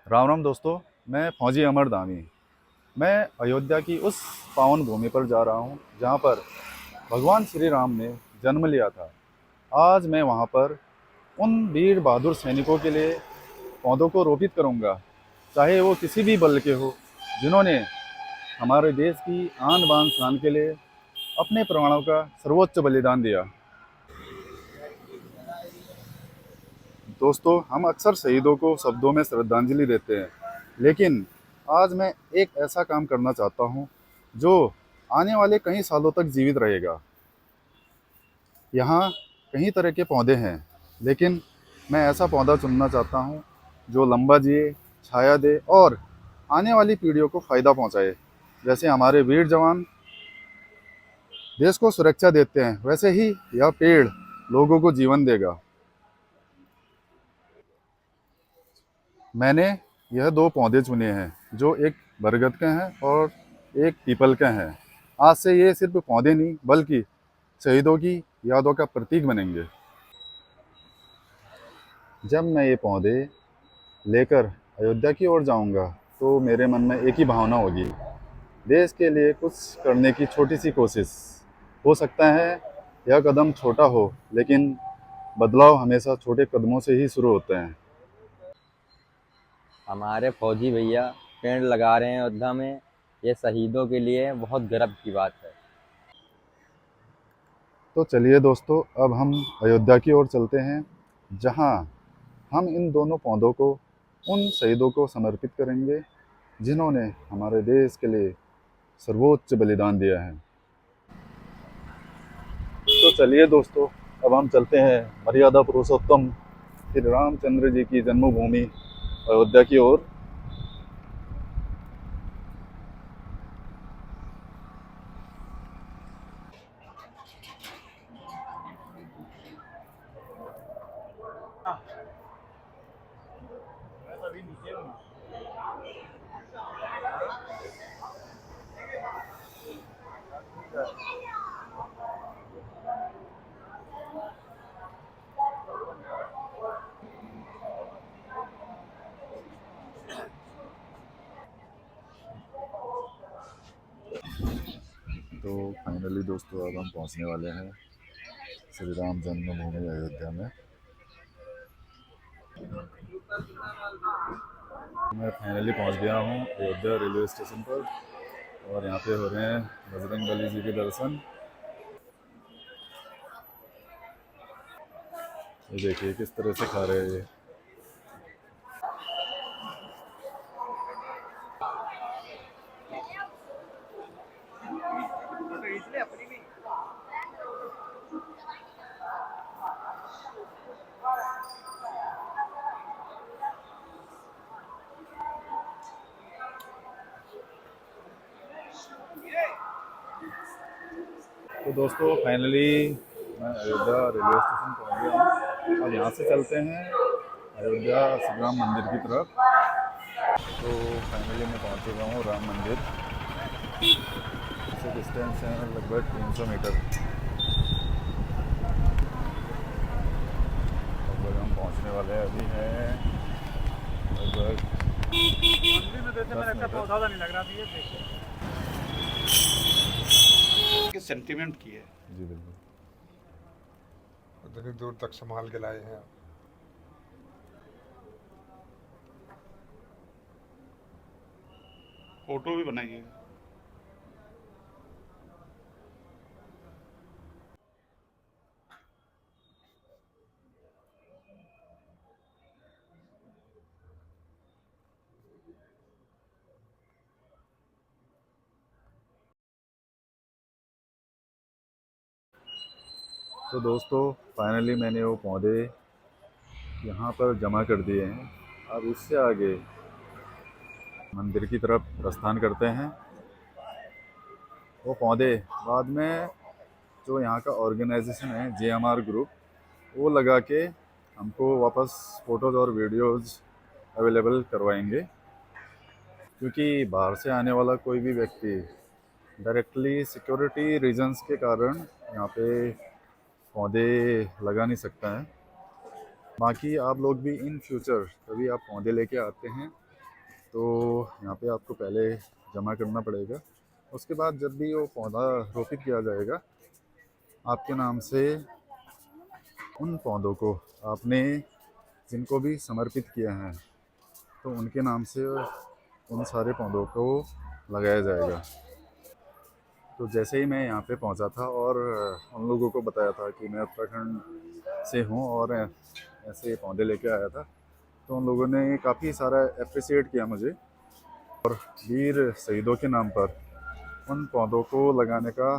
राम राम दोस्तों। मैं फौजी अमर दामी। मैं अयोध्या की उस पावन भूमि पर जा रहा हूँ जहाँ पर भगवान श्री राम ने जन्म लिया था। आज मैं वहाँ पर उन वीर बहादुर सैनिकों के लिए पौधों को रोपित करूँगा, चाहे वो किसी भी बल के हो, जिन्होंने हमारे देश की आन बान शान के लिए अपने प्राणों का सर्वोच्च बलिदान दिया। दोस्तों, हम अक्सर शहीदों को शब्दों में श्रद्धांजलि देते हैं, लेकिन आज मैं एक ऐसा काम करना चाहता हूँ जो आने वाले कई सालों तक जीवित रहेगा। यहाँ कई तरह के पौधे हैं, लेकिन मैं ऐसा पौधा चुनना चाहता हूँ जो लंबा जिए, छाया दे और आने वाली पीढ़ियों को फ़ायदा पहुँचाए। जैसे हमारे वीर जवान देश को सुरक्षा देते हैं, वैसे ही यह पेड़ लोगों को जीवन देगा। मैंने यह दो पौधे चुने हैं, जो एक बरगद के हैं और एक पीपल के हैं। आज से ये सिर्फ पौधे नहीं, बल्कि शहीदों की यादों का प्रतीक बनेंगे। जब मैं ये पौधे लेकर अयोध्या की ओर जाऊंगा, तो मेरे मन में एक ही भावना होगी, देश के लिए कुछ करने की छोटी सी कोशिश। हो सकता है यह कदम छोटा हो, लेकिन बदलाव हमेशा छोटे कदमों से ही शुरू होते हैं। हमारे फौजी भैया पेड़ लगा रहे हैं अयोध्या में। ये शहीदों के लिए बहुत गर्व की बात है। तो चलिए दोस्तों, अब हम अयोध्या की ओर चलते हैं, जहां हम इन दोनों पौधों को उन शहीदों को समर्पित करेंगे, जिन्होंने हमारे देश के लिए सर्वोच्च बलिदान दिया है। तो चलिए दोस्तों, अब हम चलते हैं मर्यादा पुरुषोत्तम श्री रामचंद्र जी की जन्मभूमि अयोध्या की ओर। तो फाइनली दोस्तों, अब हम पहुंचने वाले हैं श्री राम जन्मभूमि अयोध्या में। मैं फाइनली पहुंच गया हूं अयोध्या रेलवे स्टेशन पर, और यहाँ पे हो रहे हैं बजरंग बली जी के दर्शन। ये देखिए किस तरह से खा रहे हैं ये। तो दोस्तों, फाइनली मैं अयोध्या रेलवे स्टेशन पहुंच गया हूँ। अब यहाँ से चलते हैं अयोध्या श्री राम मंदिर की तरफ। तो फाइनली मैं पहुंच चुका हूँ राम मंदिर। इससे डिस्टेंस है लगभग 300 मीटर। लगभग हम पहुंचने वाले हैं, अभी हैं लगभग 10 मिनट। सेंटीमेंट की है। जी बिल्कुल। इतनी दूर तक संभाल के लाए हैं। फोटो भी बनाई है। तो दोस्तों, फाइनली मैंने वो पौधे यहाँ पर जमा कर दिए हैं। अब इससे आगे मंदिर की तरफ प्रस्थान करते हैं। वो पौधे बाद में जो यहाँ का ऑर्गेनाइजेशन है JMR ग्रुप, वो लगा के हमको वापस फ़ोटोज़ और वीडियोज़ अवेलेबल करवाएंगे। क्योंकि बाहर से आने वाला कोई भी व्यक्ति डायरेक्टली सिक्योरिटी रीजंस के कारण यहाँ पे पौधे लगा नहीं सकता है। बाकी आप लोग भी इन फ्यूचर कभी आप पौधे लेके आते हैं, तो यहाँ पे आपको पहले जमा करना पड़ेगा। उसके बाद जब भी वो पौधा रोपित किया जाएगा, आपके नाम से उन पौधों को आपने जिनको भी समर्पित किया है, तो उनके नाम से उन सारे पौधों को लगाया जाएगा। तो जैसे ही मैं यहाँ पे पहुँचा था और उन लोगों को बताया था कि मैं उत्तराखंड से हूँ और ऐसे पौधे लेके आया था, तो उन लोगों ने काफ़ी सारा अप्रिसिएट किया मुझे और वीर शहीदों के नाम पर उन पौधों को लगाने का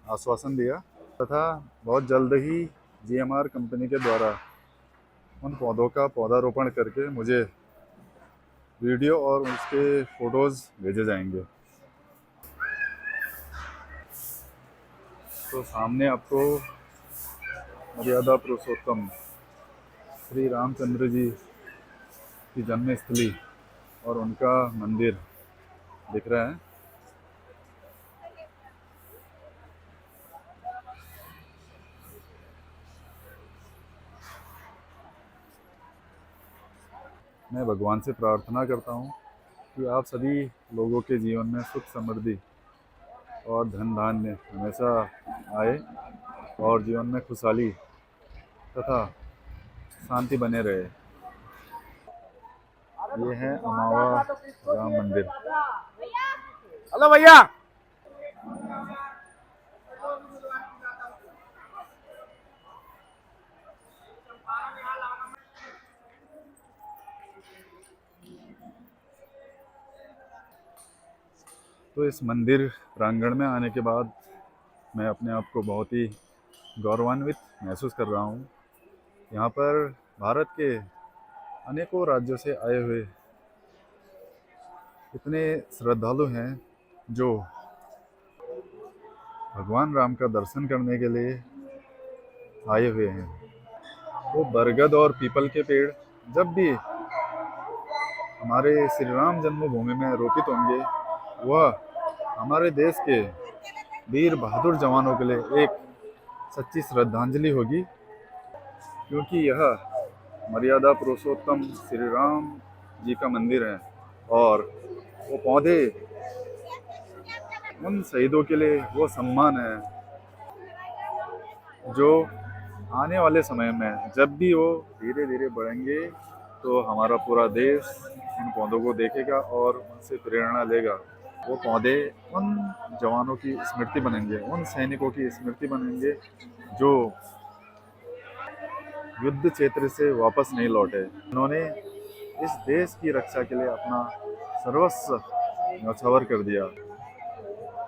आश्वासन दिया तथा बहुत जल्द ही GMR कंपनी के द्वारा उन पौधों का पौधारोपण करके मुझे वीडियो और उसके फ़ोटोज़ भेजे जाएंगे। तो सामने आपको मर्यादा पुरुषोत्तम श्री रामचंद्र जी की जन्मस्थली और उनका मंदिर दिख रहा है। मैं भगवान से प्रार्थना करता हूँ कि आप सभी लोगों के जीवन में सुख समृद्धि और धन धान्य हमेशा आए और जीवन में खुशहाली तथा शांति बने रहे। ये है अमावा राम मंदिर। हेलो भैया। तो इस मंदिर प्रांगण में आने के बाद मैं अपने आप को बहुत ही गौरवान्वित महसूस कर रहा हूँ। यहाँ पर भारत के अनेकों राज्यों से आए हुए इतने श्रद्धालु हैं जो भगवान राम का दर्शन करने के लिए आए हुए हैं। वो बरगद और पीपल के पेड़ जब भी हमारे श्री राम जन्मभूमि में रोपित होंगे, वह हमारे देश के वीर बहादुर जवानों के लिए एक सच्ची श्रद्धांजलि होगी, क्योंकि यह मर्यादा पुरुषोत्तम श्री राम जी का मंदिर है और वो पौधे उन शहीदों के लिए वो सम्मान है जो आने वाले समय में जब भी वो धीरे धीरे बढ़ेंगे तो हमारा पूरा देश इन पौधों को देखेगा और उनसे प्रेरणा लेगा। वो पौधे उन जवानों की स्मृति बनेंगे, उन सैनिकों की स्मृति बनेंगे जो युद्ध क्षेत्र से वापस नहीं लौटे। उन्होंने इस देश की रक्षा के लिए अपना सर्वस्व न्यौछावर कर दिया।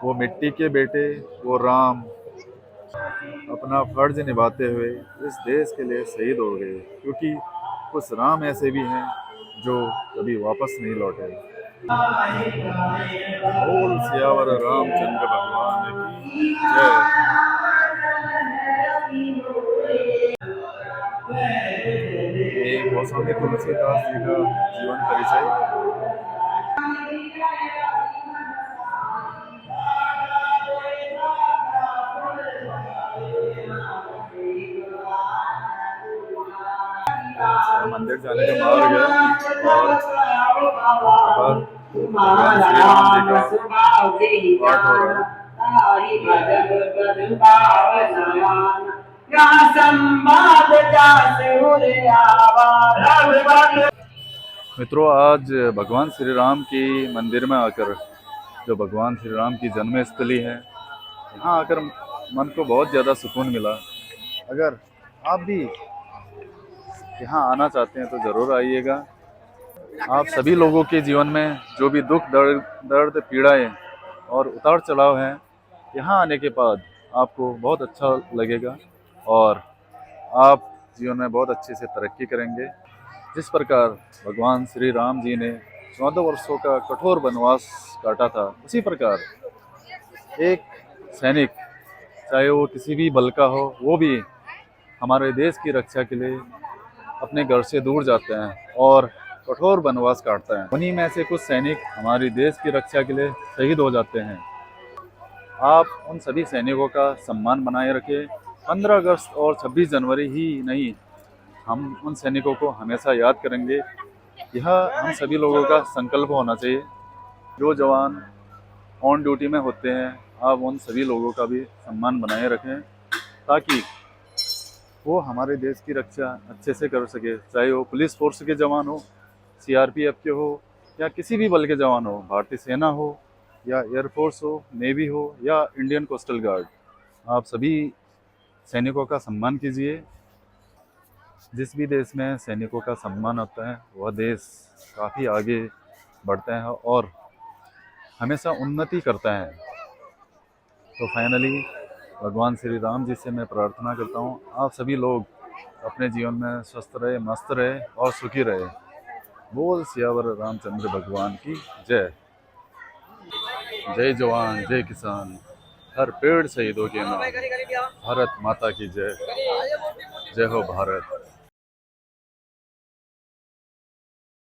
वो मिट्टी के बेटे, वो राम अपना फर्ज निभाते हुए इस देश के लिए शहीद हो गए, क्योंकि कुछ राम ऐसे भी हैं जो कभी वापस नहीं लौटे। बोल सियावर रामचंद्र भगवान की जय। ये गोस्वामी तुलसीदास जी का जीवन परिचय। मंदिर जाने का मार्ग है और भगवान श्री राम जी का पाठ हो रहा है। मित्रों, आज भगवान श्री राम की मंदिर में आकर, जो भगवान श्री राम की जन्मस्थली है, यहाँ आकर मन को बहुत ज़्यादा सुकून मिला। अगर आप भी यहाँ आना चाहते हैं तो ज़रूर आइएगा। आप सभी लोगों के जीवन में जो भी दुख दर्द पीड़ाएं और उतार चढ़ाव हैं, यहाँ आने के बाद आपको बहुत अच्छा लगेगा और आप जीवन में बहुत अच्छे से तरक्की करेंगे। जिस प्रकार भगवान श्री राम जी ने 14 वर्षों का कठोर वनवास काटा था, उसी प्रकार एक सैनिक, चाहे वो किसी भी बल का हो, वो भी हमारे देश की रक्षा के लिए अपने घर से दूर जाते हैं और कठोर वनवास काटते हैं। उन्हीं में से कुछ सैनिक हमारे देश की रक्षा के लिए शहीद हो जाते हैं। आप उन सभी सैनिकों का सम्मान बनाए रखें। 15 अगस्त और 26 जनवरी ही नहीं, हम उन सैनिकों को हमेशा याद करेंगे यह हम सभी लोगों का संकल्प होना चाहिए। जो जवान ऑन ड्यूटी में होते हैं, आप उन सभी लोगों का भी सम्मान बनाए रखें ताकि वो हमारे देश की रक्षा अच्छे से कर सके। चाहे वो पुलिस फोर्स के जवान हो, सीआरपीएफ के हो, या किसी भी बल के जवान हो, भारतीय सेना हो या एयरफोर्स हो, नेवी हो या इंडियन कोस्टल गार्ड। आप सभी सैनिकों का सम्मान कीजिए। जिस भी देश में सैनिकों का सम्मान होता है वह देश काफ़ी आगे बढ़ता है और हमेशा उन्नति करता है। तो फाइनली भगवान श्री राम जी से मैं प्रार्थना करता हूँ, आप सभी लोग अपने जीवन में स्वस्थ रहे, मस्त रहे और सुखी रहे। बोल सियावर रामचंद्र भगवान की जय। जय जवान जय किसान, हर पेड़ शहीदों के नाम, भारत माता की जय। जय हो भारत।